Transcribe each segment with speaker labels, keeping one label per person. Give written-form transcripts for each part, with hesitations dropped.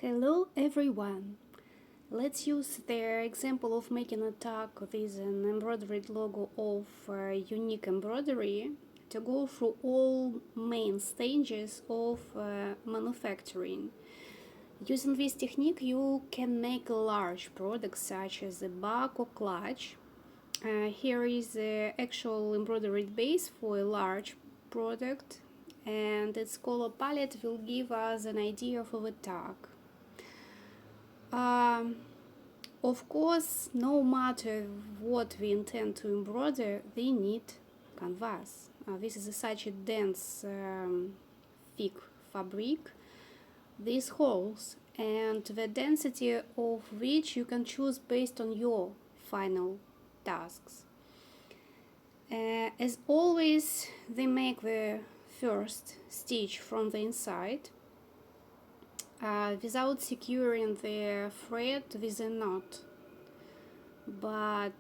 Speaker 1: Hello everyone! Let's use the example of making a tag with an embroidered logo of unique embroidery to go through all main stages of manufacturing. Using this technique you can make a large product such as a bag or clutch. Here is the actual embroidered base for a large product, and its color palette will give us an idea of the tag. Of course, no matter what we intend to embroider, we need canvas. This is such a dense, thick fabric. These holes and the density of which you can choose based on your final tasks. As always, they make the first stitch from the inside without securing the thread with a knot, but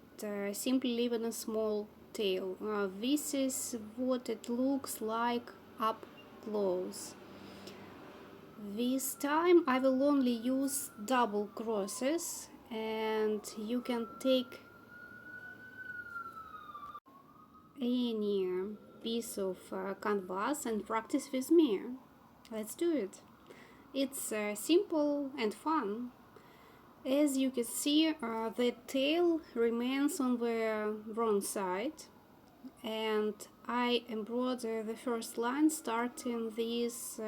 Speaker 1: simply leaving a small tail. This is what it looks like up close. This time I will only use double crosses, and you can take any piece of canvas and practice with me. Let's do it. It's simple and fun. As you can see, the tail remains on the wrong side, and I embroider the first line starting these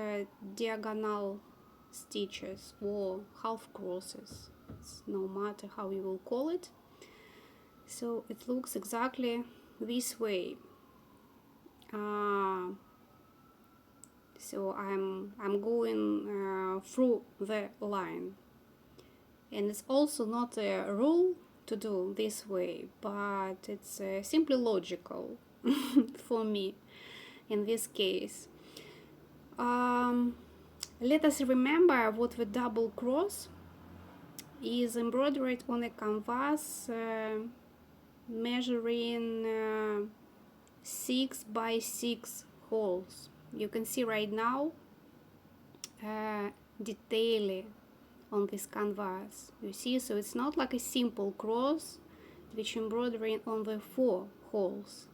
Speaker 1: diagonal stitches or half crosses. No matter how you will call it. So it looks exactly this way. So I'm going through the line, and it's also not a rule to do this way, but it's simply logical for me in this case. Let us remember what the double cross is embroidered on a canvas measuring 6 by 6 holes. You can see right now detailing on this canvas. You see, so it's not like a simple cross which embroidering on the 4 holes.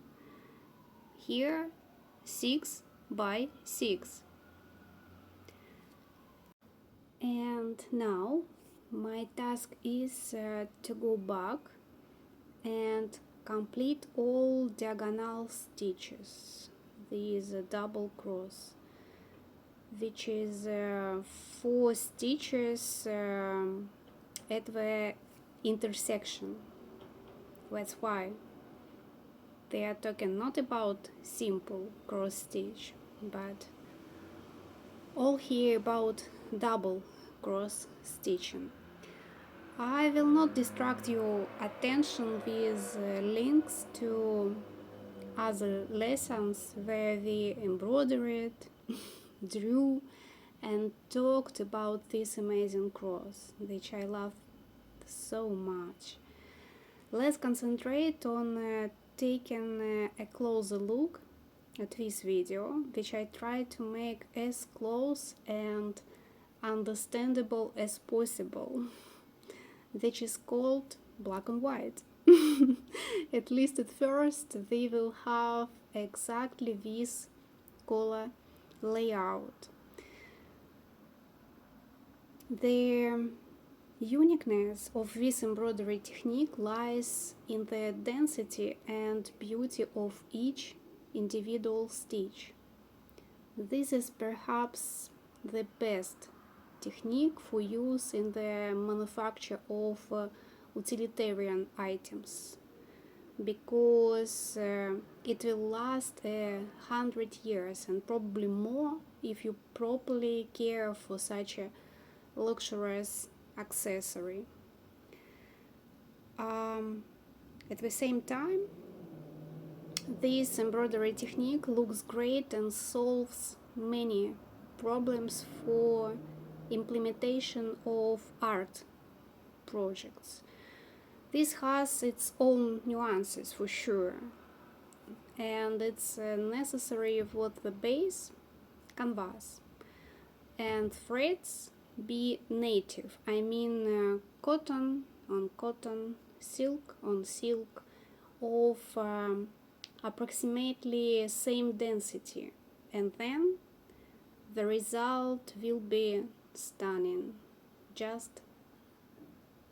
Speaker 1: Here 6 by 6. And now my task is to go back and complete all diagonal stitches. These double cross, which is 4 stitches at the intersection. That's why they are talking not about simple cross stitch, but all here about double cross stitching. I will not distract your attention with links to other lessons where we embroidered, drew, and talked about this amazing cross, which I love so much. Let's concentrate on taking a closer look at this video, which I try to make as close and understandable as possible, which is called black and white. At least at first they will have exactly this color layout. The uniqueness of this embroidery technique lies in the density and beauty of each individual stitch. This is perhaps the best technique for use in the manufacture of utilitarian items, because it will last 100 years and probably more if you properly care for such a luxurious accessory. At the same time, this embroidery technique looks great and solves many problems for implementation of art projects. This has its own nuances for sure, and it's necessary with the base, canvas, and threads be native. I mean cotton on cotton, silk on silk, of approximately same density, and then the result will be stunning, just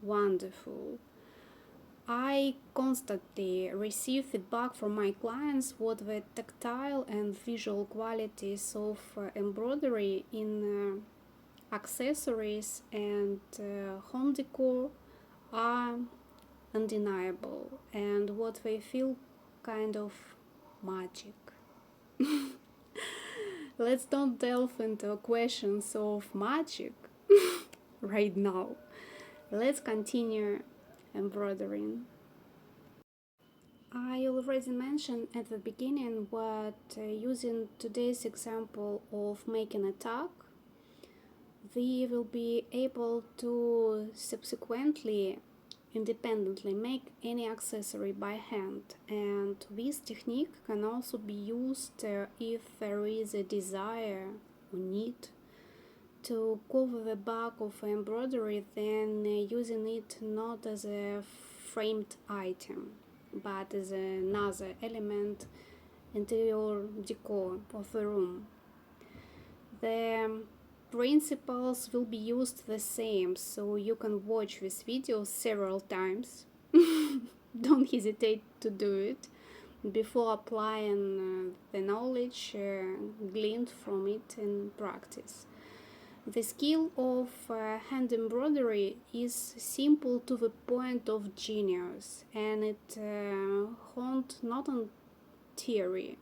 Speaker 1: wonderful. I constantly receive feedback from my clients what the tactile and visual qualities of embroidery in accessories and home decor are undeniable, and what they feel kind of magic. Let's not delve into questions of magic right now. Let's continue embroidering. I already mentioned at the beginning what using today's example of making a tag, we will be able to subsequently independently make any accessory by hand, and this technique can also be used if there is a desire or need to cover the back of embroidery, then using it not as a framed item but as another element interior decor of the room. The principles will be used the same, so you can watch this video several times. Don't hesitate to do it before applying the knowledge gleaned from it in practice. The skill of hand embroidery is simple to the point of genius, and it honed not on theory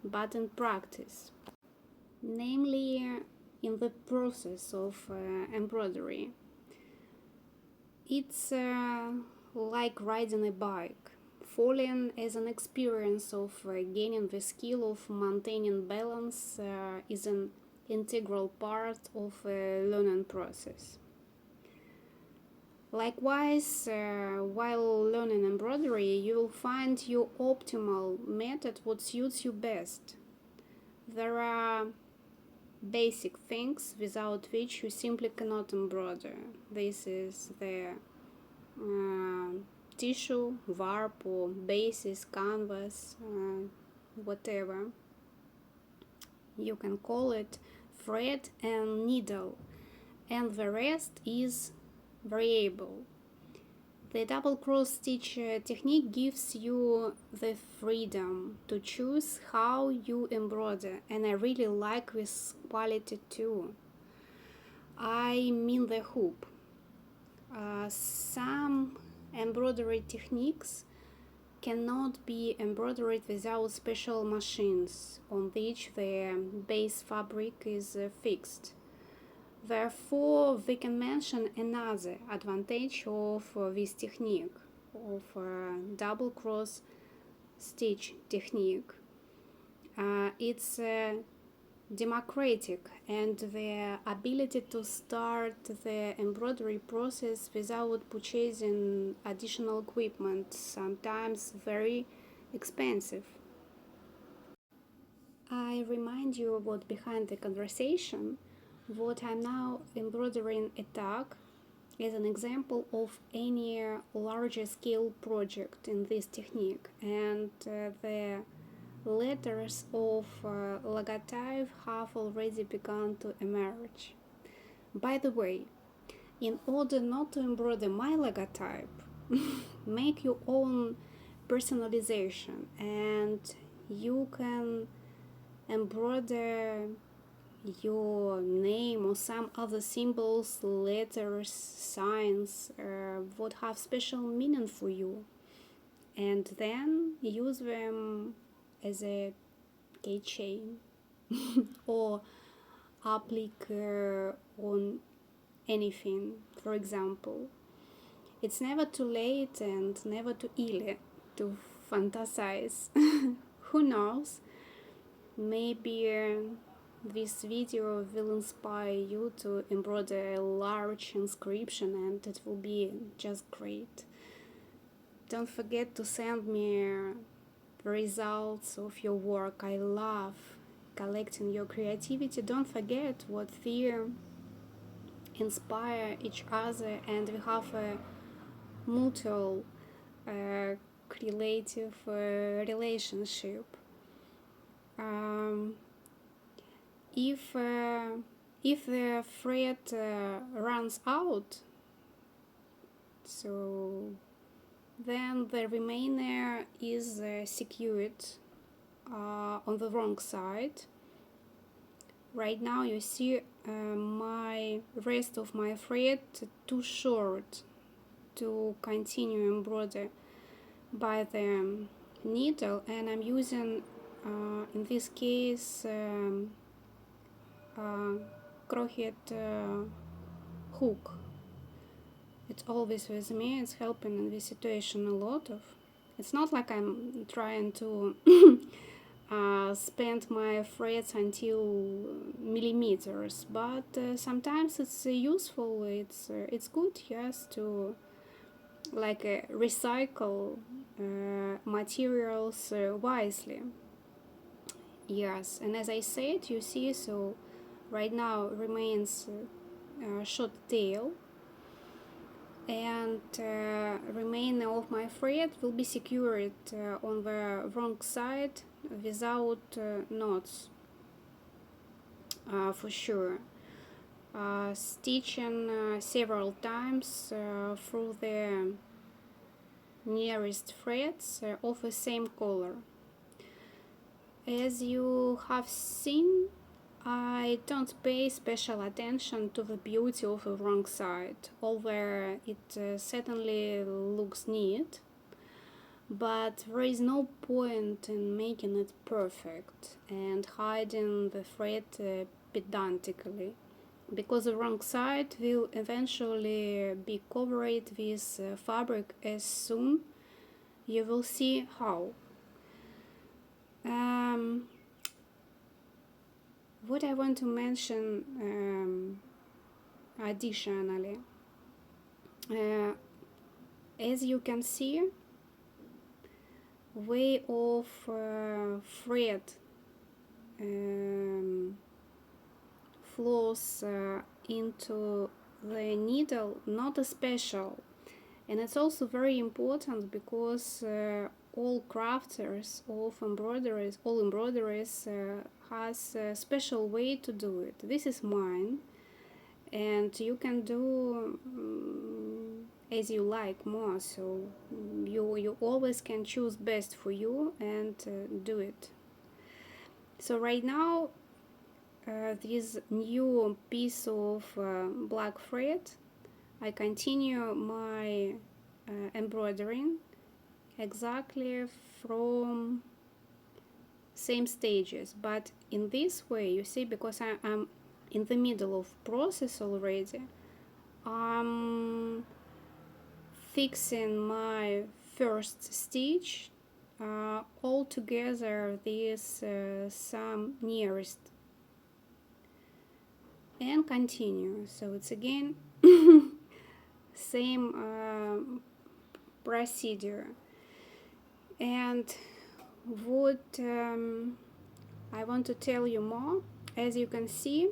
Speaker 1: but in practice, namely in the process of embroidery. It's like riding a bike. Falling as an experience of gaining the skill of maintaining balance is an integral part of a learning process. Likewise, while learning embroidery, you will find your optimal method what suits you best. There are basic things without which you simply cannot embroider. This is the tissue, warp, or basis, canvas, whatever you can call it, thread and needle, and the rest is variable. The double cross stitch technique gives you the freedom to choose how you embroider, and I really like this quality too. I mean the hoop. Some embroidery techniques cannot be embroidered without special machines on which the base fabric is fixed. Therefore, we can mention another advantage of this technique, of double cross stitch technique. It's democratic, and the ability to start the embroidery process without purchasing additional equipment, sometimes very expensive. I remind you what behind the conversation, what I'm now embroidering a tag is an example of any larger scale project in this technique, and the letters of logotype have already begun to emerge. By the way, in order not to embroider my logotype, make your own personalization, and you can embroider your name or some other symbols, letters, signs, would have special meaning for you, and then use them as a keychain or applique on anything. For example, it's never too late and never too early to fantasize. Who knows? Maybe this video will inspire you to embroider a large inscription, and it will be just great. Don't forget to send me the results of your work. I love collecting your creativity. Don't forget what the inspire each other, and we have a mutual creative relationship. Um, if the thread runs out, so then the remainder is secured on the wrong side. Right now you see my rest of my thread too short to continue embroider by the needle, and I'm using in this case crochet hook. It's always with me, it's helping in this situation a lot of. It's not like I'm trying to spend my threads until millimeters, but sometimes it's useful. It's good, yes, to like recycle materials wisely. Yes, and as I said, you see, so right now remains short tail, and remainder of my thread will be secured on the wrong side without knots for sure. Stitching several times through the nearest threads of the same color. As you have seen, I don't pay special attention to the beauty of the wrong side, although it certainly looks neat, but there is no point in making it perfect and hiding the thread pedantically, because the wrong side will eventually be covered with fabric as soon you will see how. What I want to mention additionally, as you can see, way of thread flows into the needle not special, and it's also very important because all crafters of embroideries, all embroideries has a special way to do it. This is mine, and you can do as you like more, so you always can choose best for you and do it. So right now this new piece of black thread, I continue my embroidering exactly from same stages, but in this way, you see, because I'm in the middle of process already, I'm fixing my first stitch all together this some nearest, and continue. So it's again same procedure. And what I want to tell you more, as you can see,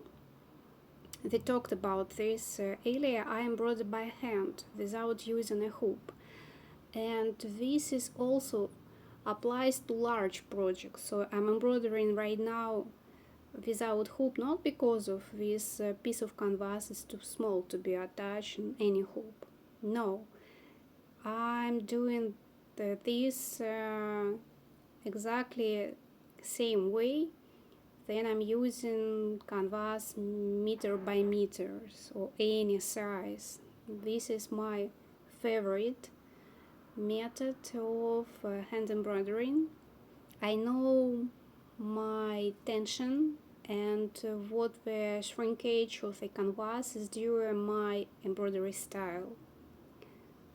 Speaker 1: they talked about this earlier. I embroidered by hand without using a hoop, and this is also applies to large projects. So I'm embroidering right now without hoop, not because of this piece of canvas is too small to be attached in any hoop. No, I'm doing this exactly same way. Then I'm using canvas meter by meters or any size. This is my favorite method of hand embroidering. I know my tension and what the shrinkage of the canvas is during my embroidery style.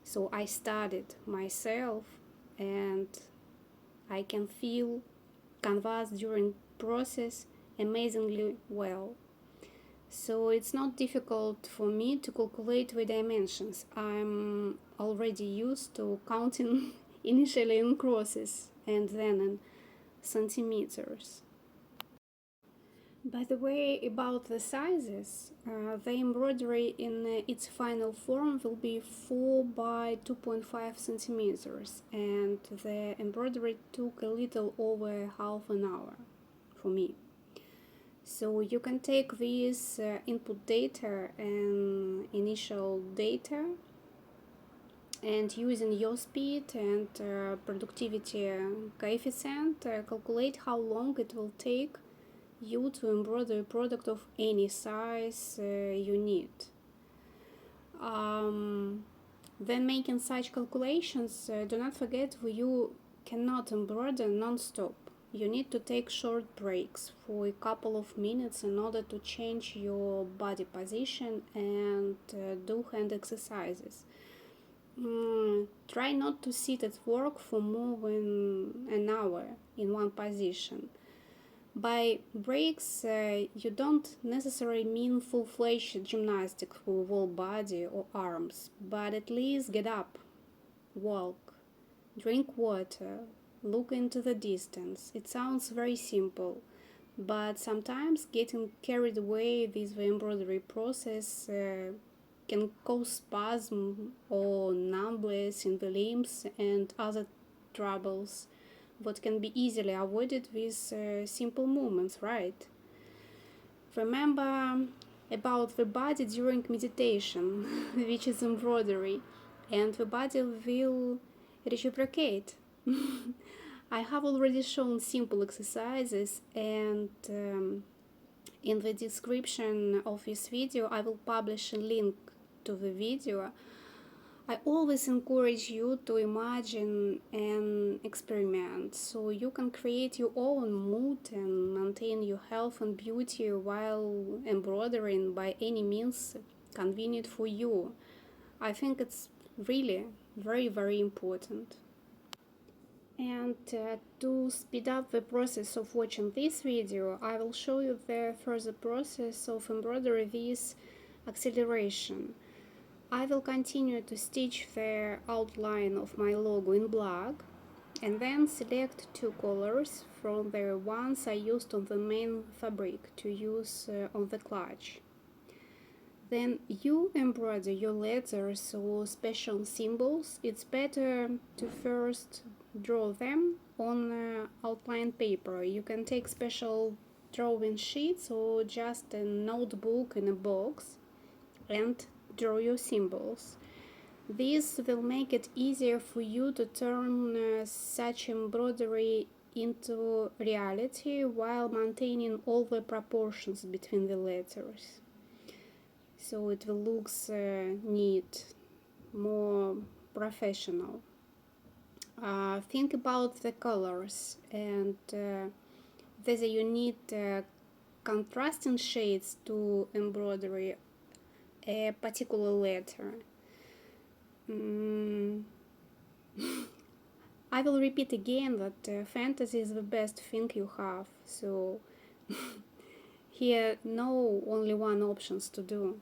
Speaker 1: So I studied myself, and I can feel canvas during process amazingly well. So it's not difficult for me to calculate the dimensions. I'm already used to counting initially in crosses and then in centimeters. By the way, about the sizes, the embroidery in its final form will be 4 by 2.5 centimeters, and the embroidery took a little over half an hour for me. So you can take this input data and initial data, and using your speed and productivity coefficient, calculate how long it will take you to embroider a product of any size you need. When making such calculations, do not forget you cannot embroider non-stop. You need to take short breaks for a couple of minutes in order to change your body position and do hand exercises. Try not to sit at work for more than an hour in one position. By breaks, you don't necessarily mean full-fledged gymnastics for whole body or arms, but at least get up, walk, drink water, look into the distance. It sounds very simple, but sometimes getting carried away with the embroidery process can cause spasm or numbness in the limbs and other troubles what can be easily avoided with simple movements, right? Remember about the body during meditation, which is embroidery, and the body will reciprocate. I have already shown simple exercises, and in the description of this video, I will publish a link to the video. I always encourage you to imagine and experiment so you can create your own mood and maintain your health and beauty while embroidering by any means convenient for you. I think it's really very, very important. And to speed up the process of watching this video, I will show you the further process of embroidery with acceleration. I will continue to stitch the outline of my logo in black and then select two colors from the ones I used on the main fabric to use on the clutch. Then you embroider your letters or special symbols. It's better to first draw them on outline paper. You can take special drawing sheets or just a notebook in a box and draw your symbols. This will make it easier for you to turn such embroidery into reality while maintaining all the proportions between the letters. So it will look neat, more professional. Think about the colors and whether you need contrasting shades to embroidery a particular letter. I will repeat again that fantasy is the best thing you have, so here no only one options to do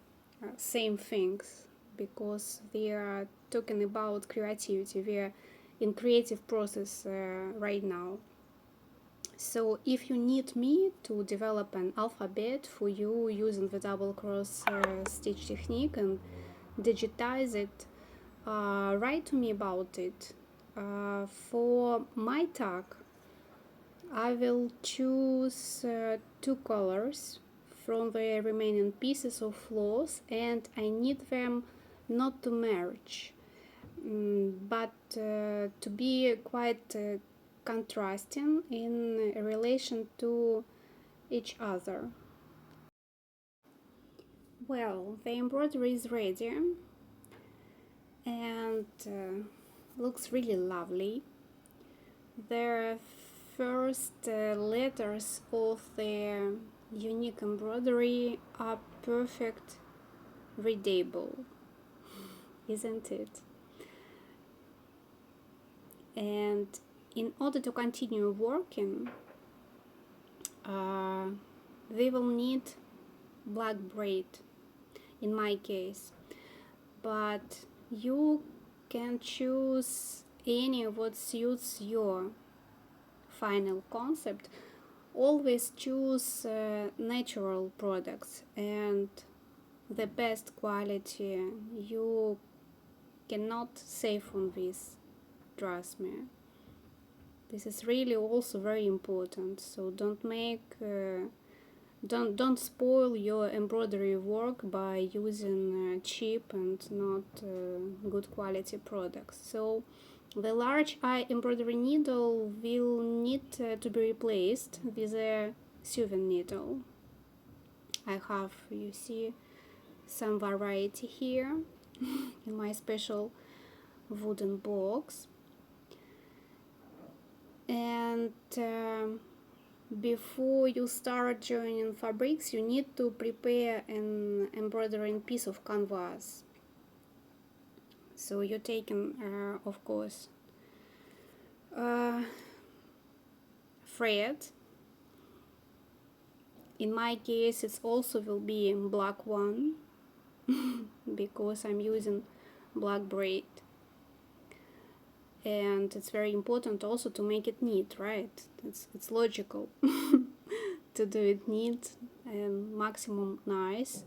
Speaker 1: same things, because we are talking about creativity, we are in creative process right now. So if you need me to develop an alphabet for you using the double cross stitch technique and digitize it, write to me about it. For my tag, I will choose two colors from the remaining pieces of floss, and I need them not to merge, but to be quite contrasting in relation to each other. Well, the embroidery is ready and looks really lovely. The first letters of the unique embroidery are perfect readable, isn't it? And in order to continue working, we will need black braid in my case, but you can choose any what suits your final concept. always choose natural products and the best quality. You cannot save on this, trust me. This is really also very important. So don't spoil your embroidery work by using cheap and not good quality products. So the large eye embroidery needle will need to be replaced with a sewing needle. I have, you see, some variety here in my special wooden box. And before you start joining fabrics, you need to prepare an embroidering piece of canvas. So you're taking, of course, thread. In my case, it also will be black one because I'm using black braid. And it's very important also to make it neat, right? It's logical to do it neat and maximum nice.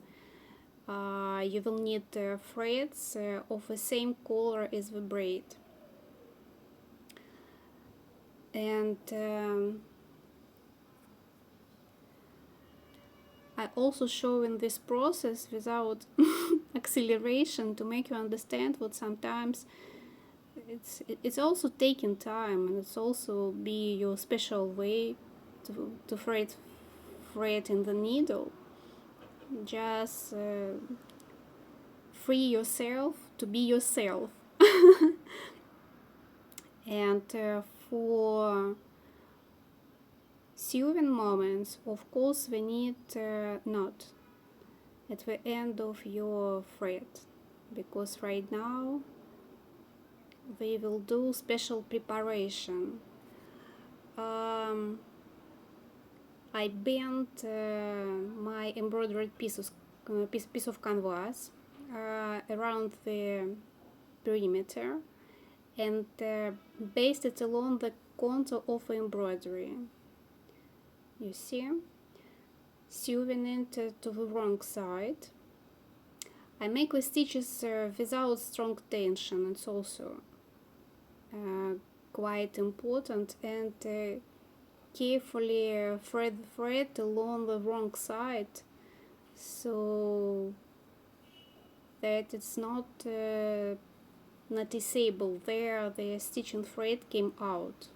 Speaker 1: You will need threads of the same color as the braid. And I also show in this process without acceleration to make you understand what sometimes it's also taking time, and it's also be your special way to thread in the needle. Just free yourself to be yourself. And for sewing moments, of course, we need knot at the end of your thread, because right now we will do special preparation. I bent my embroidered piece of canvas around the perimeter and based it along the contour of the embroidery. You see, sewing it to the wrong side. I make the stitches without strong tension. It's also quite important, and carefully thread the thread along the wrong side so that it's not noticeable where the stitching thread came out.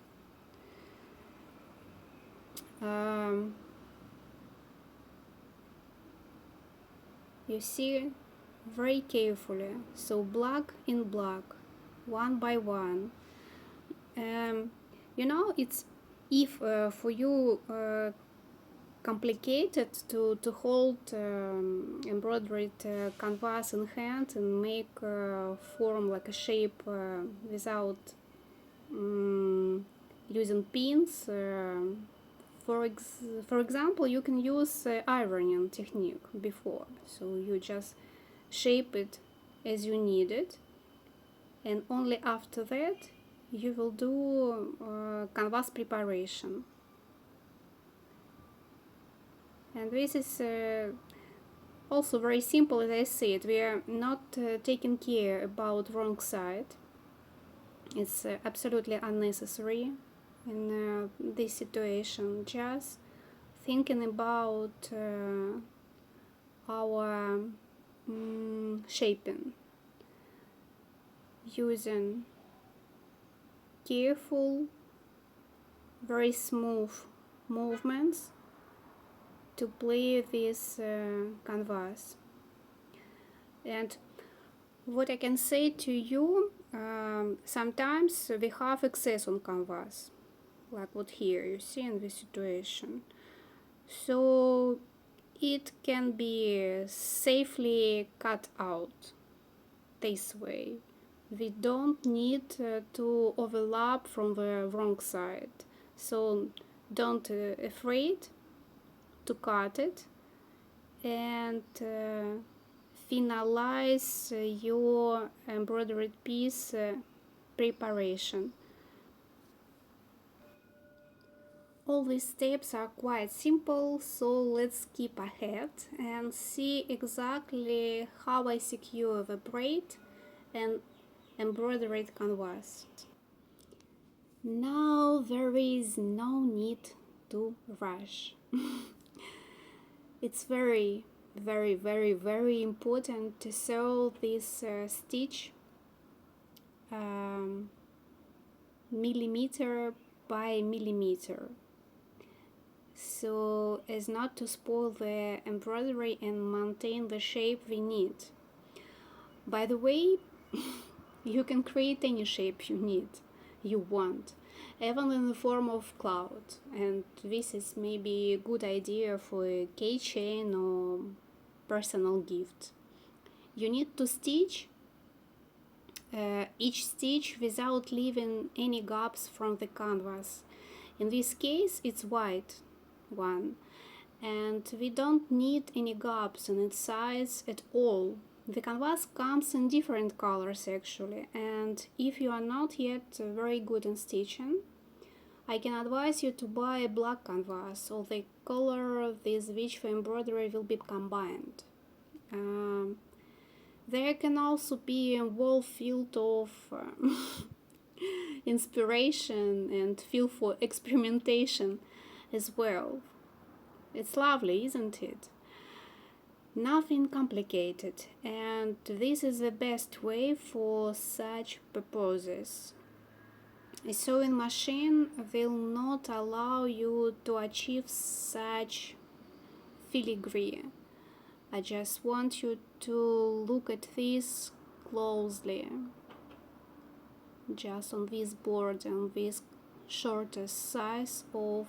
Speaker 1: You see, very carefully, so black in black, one by one. You know, it's if for you complicated to hold embroidered canvas in hand and make form like a shape without using pins. For example, you can use ironing technique before, so you just shape it as you need it, and only after that you will do canvas preparation. And this is also very simple. As I said, we are not taking care about wrong side. It's absolutely unnecessary in this situation. Just thinking about our shaping, using careful, very smooth movements to play this canvas. And what I can say to you, sometimes we have excess on canvas, like what here you see in this situation. So it can be safely cut out this way. We don't need to overlap from the wrong side. So don't afraid to cut it and finalize your embroidered piece preparation. All these steps are quite simple, so let's skip ahead and see exactly how I secure the braid and embroidered canvas. Now there is no need to rush. It's very important to sew this stitch um, millimeter by millimeter, so as not to spoil the embroidery and maintain the shape we need. By the way, you can create any shape you want, even in the form of cloud, and this is maybe a good idea for a keychain or personal gift. You need to stitch each stitch without leaving any gaps from the canvas. In this case it's white one, and we don't need any gaps in its sides at all. The canvas comes in different colors actually, and if you are not yet very good in stitching, I can advise you to buy a black canvas or the color with which the embroidery will be combined. There can also be a whole field of inspiration and feel for experimentation as well. It's lovely, isn't it? Nothing complicated, and this is the best way for such purposes. A sewing machine will not allow you to achieve such filigree. I just want you to look at this closely, just on this board and this shortest size of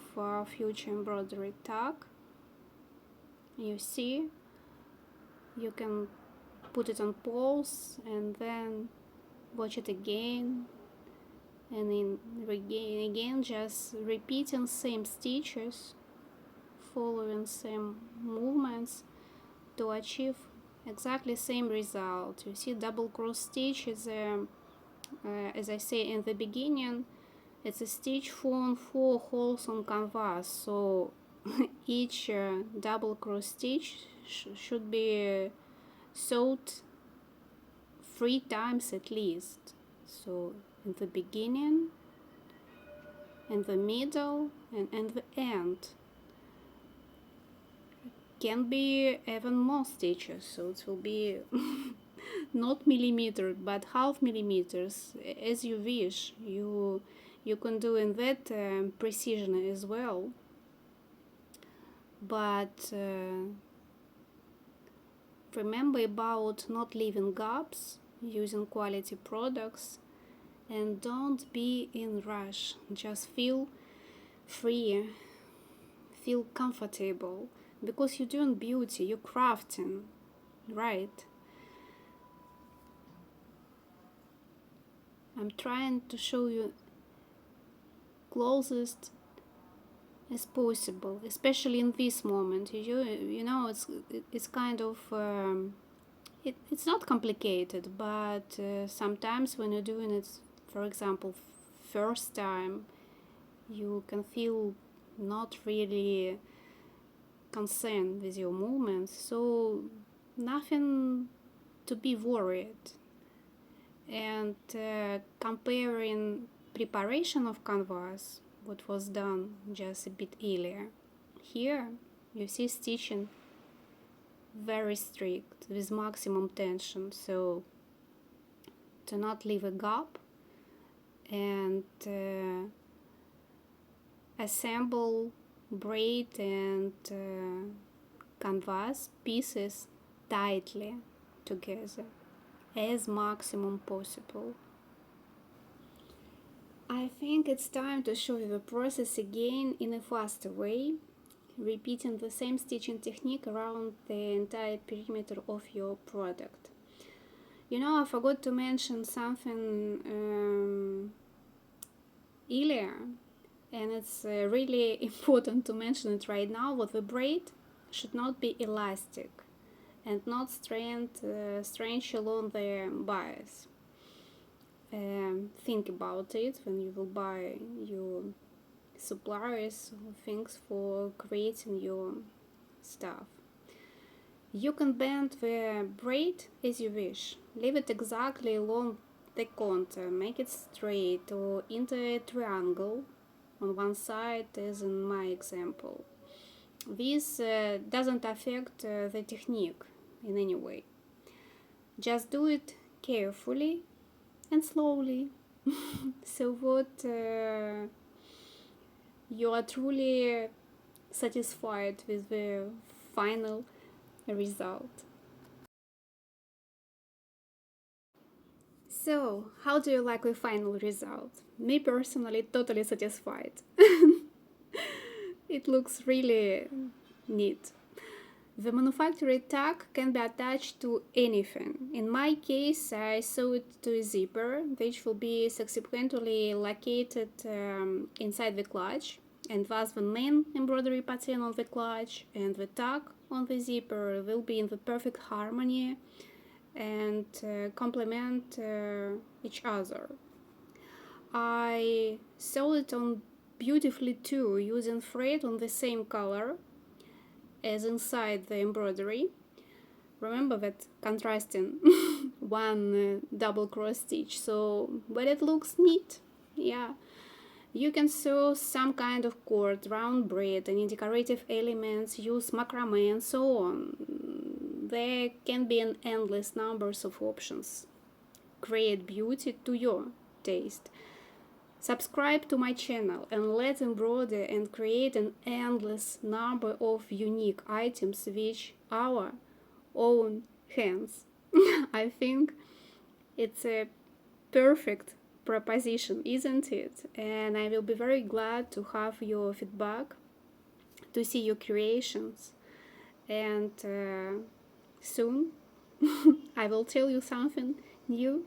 Speaker 1: future embroidery tag. You see, you can put it on pause and then watch it again and then again, just repeating same stitches, following same movements to achieve exactly same result. You see, double cross stitch is as I say in the beginning, it's a stitch from 4 holes on canvas, so each double cross stitch should be sewed 3 times at least. So in the beginning, in the middle, and in the end. Can be even more stitches, so it will be not millimeter but half millimeters, as you wish. You can do in that precision as well, but remember about not leaving gaps, using quality products, and don't be in rush. Just feel free, feel comfortable, because you're doing beauty, you're crafting, right? I'm trying to show you closest as possible, especially in this moment. You know, it's kind of it's not complicated, but sometimes when you're doing it, for example, first time, you can feel not really concerned with your movements, so nothing to be worried. And comparing preparation of canvas, what was done just a bit earlier, here you see stitching very strict with maximum tension, so to not leave a gap, and assemble braid and canvas pieces tightly together as maximum possible. I think it's time to show you the process again in a faster way, repeating the same stitching technique around the entire perimeter of your product. You know, I forgot to mention something earlier, and it's really important to mention it right now. What the braid should not be elastic and not strange along the bias. Think about it when you will buy your suppliers, things for creating your stuff. You can bend the braid as you wish. Leave it exactly along the contour, make it straight or into a triangle on one side, as in my example. This doesn't affect the technique in any way. Just do it carefully and slowly, so that you are truly satisfied with the final result. So, how do you like the final result? Me personally, totally satisfied. It looks really neat. The manufactured tag can be attached to anything. In my case, I sew it to a zipper, which will be subsequently located inside the clutch, and thus the main embroidery pattern on the clutch and the tag on the zipper will be in the perfect harmony and complement each other. I sew it on beautifully too, using thread on the same color as inside the embroidery. Remember that contrasting one double cross stitch, so but it looks neat. Yeah, you can sew some kind of cord, round braid, any decorative elements, use macrame and so on. There can be an endless numbers of options. Create beauty to your taste. Subscribe to my channel and let's embroider and create an endless number of unique items with our own hands. I think it's a perfect proposition, isn't it? And I will be very glad to have your feedback, to see your creations, and soon I will tell you something new